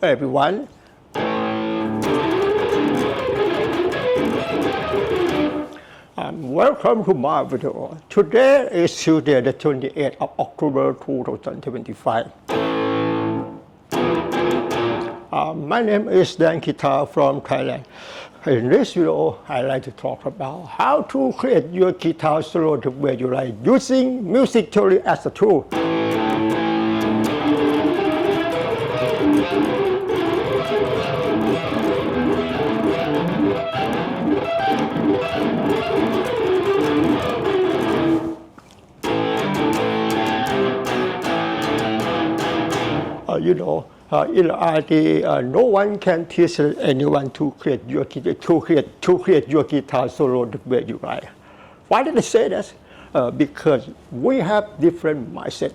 everyone. Welcome to my video. Today is Tuesday, the 28th of October 2025. My name is Dan Guitar from Thailand. In this video, I'd like to talk about how to create your guitar solo the way you like using music theory as a tool. In reality, no one can teach anyone to create your guitar solo the way you like. Why did I say that? Because we have different mindset.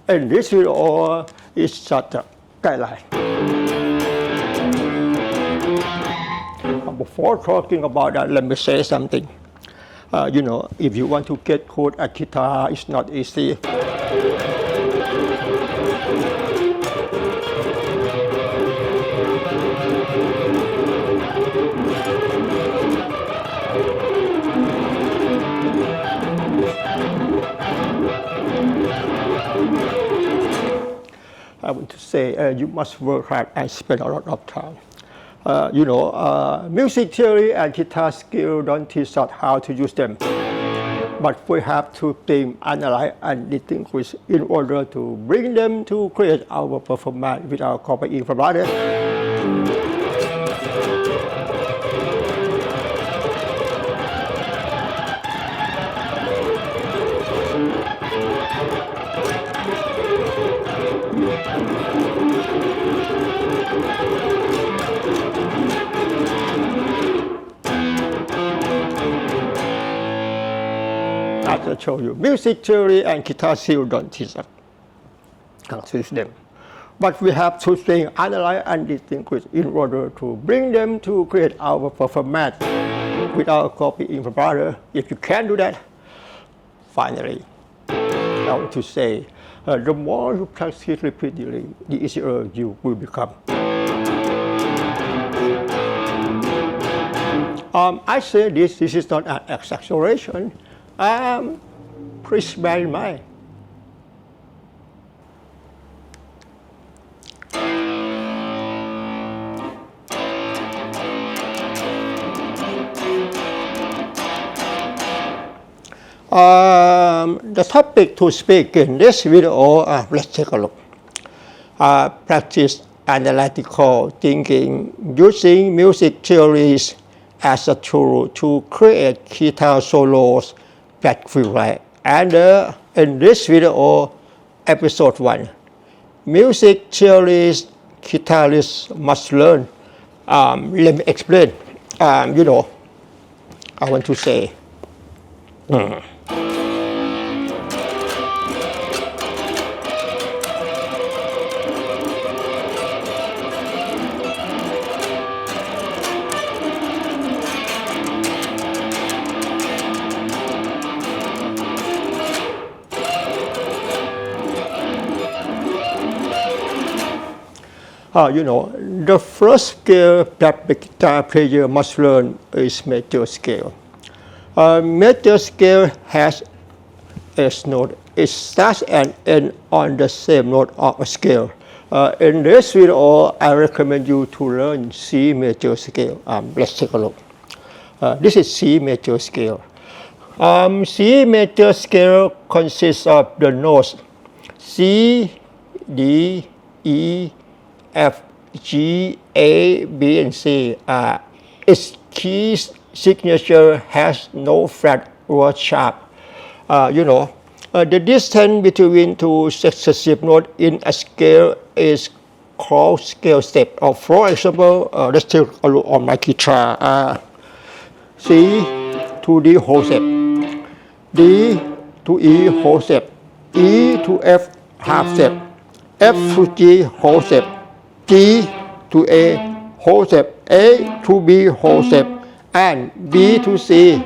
And this video is just a guideline. Before talking about that, let me say something. If you want to get good at guitar, it's not easy. I want to say you must work hard and spend a lot of time. Music theory and guitar skill don't teach us how to use them. But we have to think, analyze, and distinguish in order to bring them to create our performance without copying from others. As I told you, music theory and guitar skill don't teach us how to use them. But we have to think, analyze, and distinguish in order to bring them to create our performance without copying from others. If you can do that, finally, I want to say, the more you practice repeatedly, the easier you will become. I say this is not an exaggeration. Please bear in mind. The topic to speak in this video, let's take a look. Practice analytical thinking using music theories as a tool to create guitar solos that feel right. And in this video, episode 1, music theories guitarists must learn. Let me explain. I want to say, the first scale that the guitar player must learn is major scale. Major scale has a note. It starts and ends on the same note of a scale. In this video, I recommend you to learn C major scale. Let's take a look. This is C major scale. C major scale consists of the notes C, D, E, F, G, A, B, and C. Its key signature has no flat or sharp. The distance between two successive notes in a scale is called scale step. Or for example, let's take a look on my guitar. C to D whole step, D to E whole step, E to F half step, F to G whole step, G to A whole step, A to B whole step, and B to C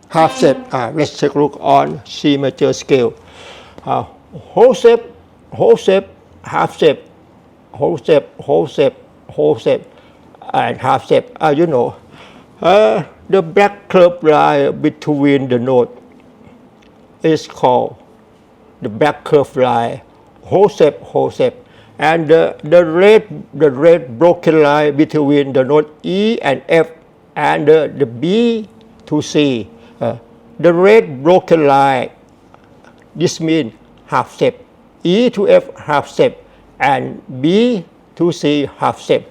half step. Let's take a look on C major scale. Whole step, half step, whole step, and half step. The black curved line between the note is called the black curved line, whole step, and the red broken line between the note E and F and the B to C. The red broken line, this means half step. E to F half step and B to C half step.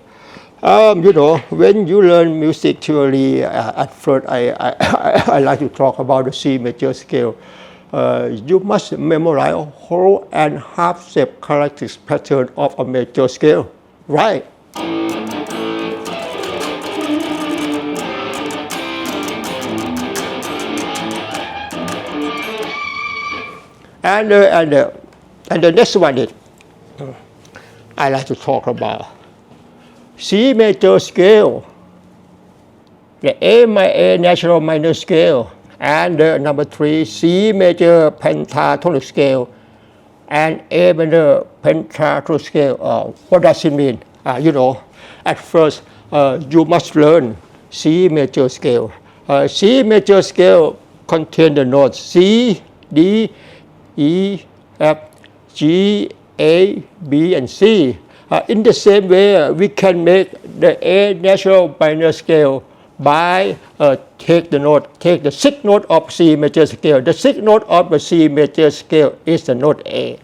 When you learn music theory, at first I like to talk about the C major scale. You must memorize whole and half step characteristic pattern of a major scale, right? And the next one is I like to talk about C major scale, the A natural minor scale, and number 3 C major pentatonic scale, and A minor pentatonic scale. What does it mean? At first you must learn C major scale. C major scale contains the notes C, D, E, F, G, A, B, and C. In the same way, we can make the A natural minor scale by take the sixth note of C major scale. The sixth note of the C major scale is the note A.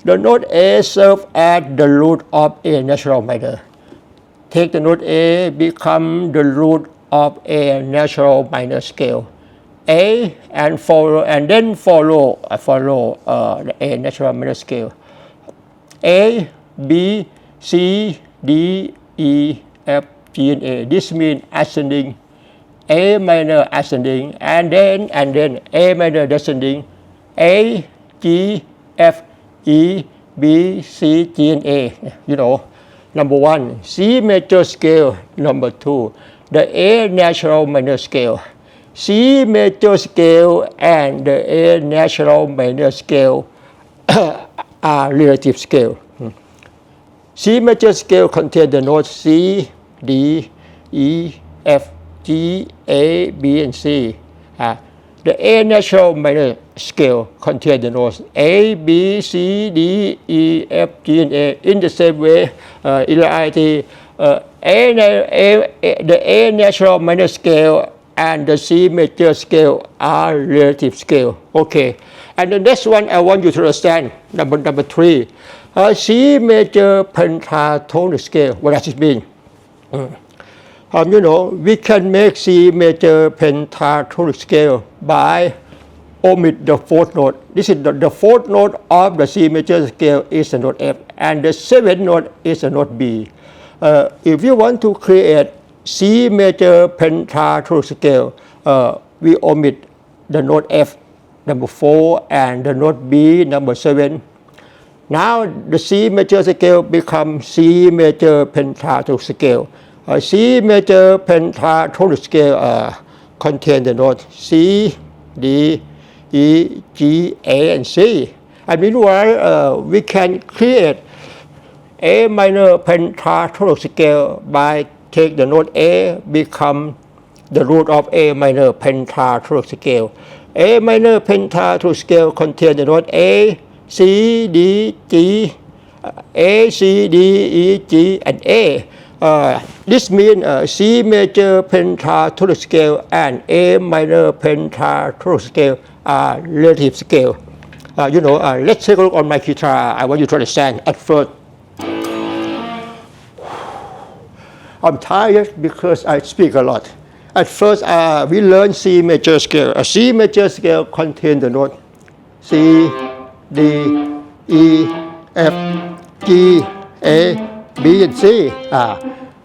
The note A serves as the root of A natural minor. Take the note A, become the root of A natural minor scale. A and then follow the A natural minor scale. A, B, C, D, E, F, G, and A. This means ascending, A minor ascending, and then A minor descending, A, G, F, E, B, C, G, and A. Number 1, C major scale. Number 2, the A natural minor scale. C major scale and the A natural minor scale are relative scale. C major scale contains the notes C, D, E, F, G, A, B, and C. The A natural minor scale contains the notes A, B, C, D, E, F, G, and A. In the same way, in reality, the A natural minor scale and the C major scale are relative scale. Okay. And the next one I want you to understand, number 3, C major pentatonic scale. What does it mean? We can make C major pentatonic scale by omit the fourth note. This is the fourth note of the C major scale is the note F, and the seventh note is the note B. If you want to create C major pentatonic scale, we omit the note F, number 4, and the note B, number 7. Now the C major scale becomes C major pentatonic scale. C major pentatonic scale contains the notes C, D, E, G, A, and C. And meanwhile, we can create A minor pentatonic scale by take the note A, become the root of A minor pentatonic scale. A minor pentatonic scale contains the note A, C, D, G, A, C, D, E, G, and A. This means C major pentatonic scale and A minor pentatonic scale are relative scale. Let's take a look on my guitar. I want you to understand at first. I'm tired because I speak a lot. At first, we learn C major scale. A C major scale contains the note C, D, E, F, G, A, B and C.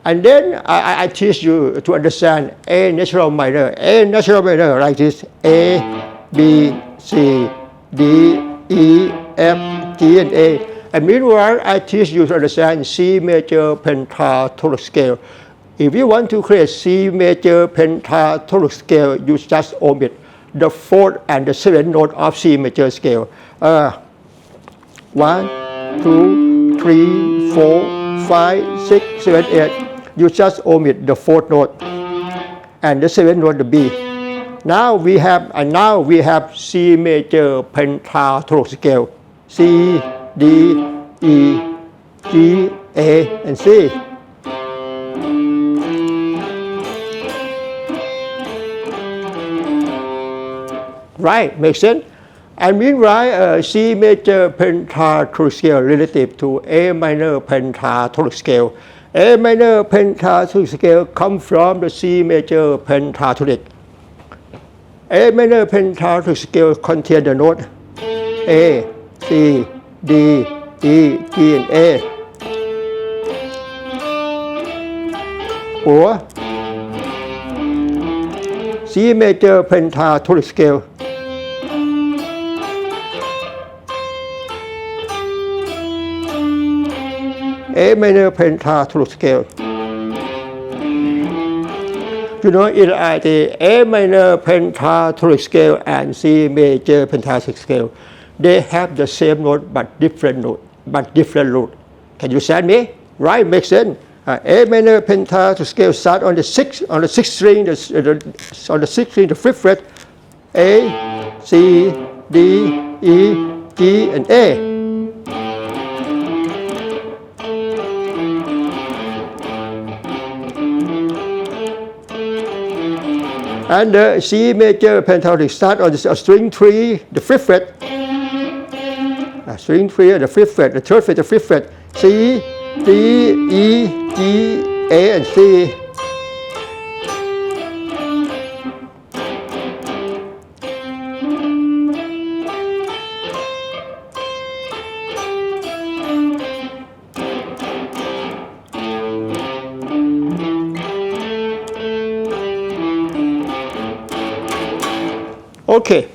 And then I teach you to understand A natural minor. A natural minor like this: A, B, C, D, E, F, G, and A. And meanwhile, I teach you to understand C major pentatonic scale. If you want to create C major pentatonic scale, you just omit the fourth and the seventh note of C major scale. 1, 2, 3, 4, 5, 6, 7, 8. You just omit the fourth note and the seventh note, the B. Now we have C major pentatonic scale: C, D, E, G, A, and C. Right, makes sense. And meanwhile, C major pentatonic scale relative to A minor pentatonic scale. A minor pentatonic scale comes from the C major pentatonic. A minor pentatonic scale contains the note A, C, D, E, G, and A. Or C major pentatonic scale. A minor pentatonic scale. You know, in the A minor pentatonic scale and C major pentatonic scale, they have the same note but different note, root. Can you understand me? Right, makes sense. A minor pentatonic scale start on the sixth string, the fifth fret. A, C, D, E, G, and A. And the C major pentatonic start on the string 3, the fifth fret. String 3, the fifth fret, the third fret, the fifth fret. C, D, E, G, A, and C. Okay.